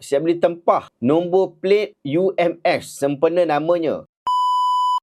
Siap beli tempah. Nombor plat UMX. Sempena namanya.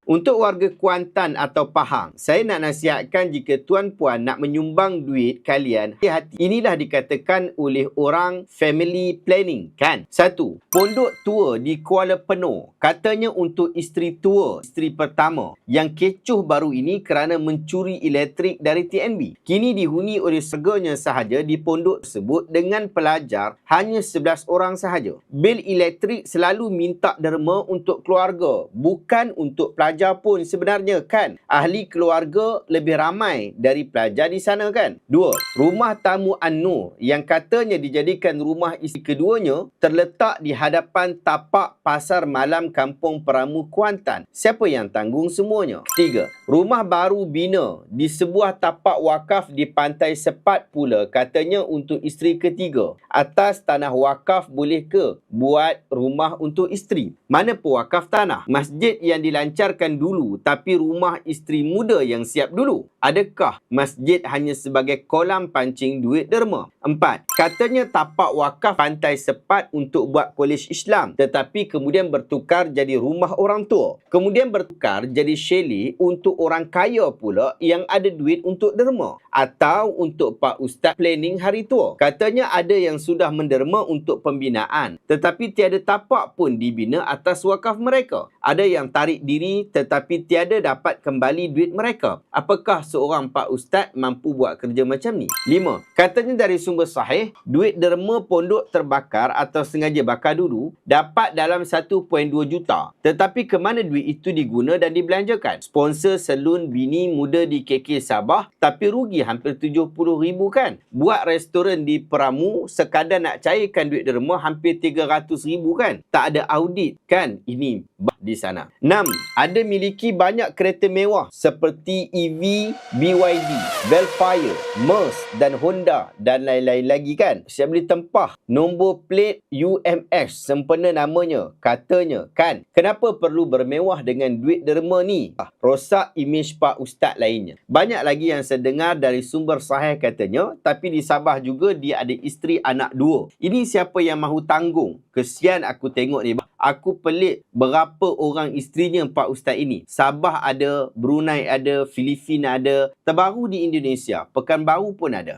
Untuk warga Kuantan atau Pahang, saya nak nasihatkan jika tuan-puan nak menyumbang duit kalian, hati-hati. Inilah dikatakan oleh orang family planning, kan? 1. Pondok tua di Kuala Penuh. Katanya untuk isteri tua, isteri pertama, yang kecoh baru ini kerana mencuri elektrik dari TNB. Kini dihuni oleh segernya sahaja di pondok tersebut dengan pelajar hanya 11 orang sahaja. Bil elektrik selalu minta derma untuk keluarga, bukan untuk pelajar pun sebenarnya, kan? Ahli keluarga lebih ramai dari pelajar di sana, kan? 2. Rumah tamu An-Nur yang katanya dijadikan rumah isteri keduanya terletak di hadapan tapak pasar malam Kampung Peramu Kuantan. Siapa yang tanggung semuanya? 3. Rumah baru bina di sebuah tapak wakaf di Pantai Sepat pula katanya untuk isteri ketiga. Atas tanah wakaf boleh ke buat rumah untuk isteri? Mana pewakaf tanah? Masjid yang dilancarkan dulu, tapi rumah isteri muda yang siap dulu. Adakah masjid hanya sebagai kolam pancing duit derma? 4. Katanya tapak wakaf Pantai Sepat untuk buat kolej Islam, tetapi kemudian bertukar jadi rumah orang tua. Kemudian bertukar jadi chalet untuk orang kaya pula yang ada duit untuk derma. Atau untuk Pak Ustaz planning hari tua. Katanya ada yang sudah menderma untuk pembinaan, tetapi tiada tapak pun dibina atas wakaf mereka. Ada yang tarik diri tetapi tiada dapat kembali duit mereka. Apakah seorang Pak Ustaz mampu buat kerja macam ni? 5. Katanya dari sumber sahih, duit derma pondok terbakar atau sengaja bakar dulu dapat dalam 1.2 juta. Tetapi ke mana duit itu diguna dan dibelanjakan? Sponsor salon bini muda di KK Sabah, tapi rugi hampir 70,000, kan? Buat restoran di Peramu, sekadar nak cairkan duit derma hampir 300,000, kan? Tak ada audit, kan? Ini di sana. 6. Ada miliki banyak kereta mewah seperti EV, BYD, Velfire, Merc dan Honda dan lain-lain lagi, kan? Siap beli tempah. Nombor plat UMX. Sempena namanya. Katanya, kan? Kenapa perlu bermewah dengan duit derma ni? Rosak imej Pak Ustaz lainnya. Banyak lagi yang saya dengar dari sumber sahih katanya, tapi di Sabah juga dia ada isteri anak 2. Ini siapa yang mahu tanggung? Kesian aku tengok ni. Aku pelik berapa orang isterinya Pak Ustaz ini. Sabah ada, Brunei ada, Filipina ada, terbaru di Indonesia, Pekanbaru pun ada.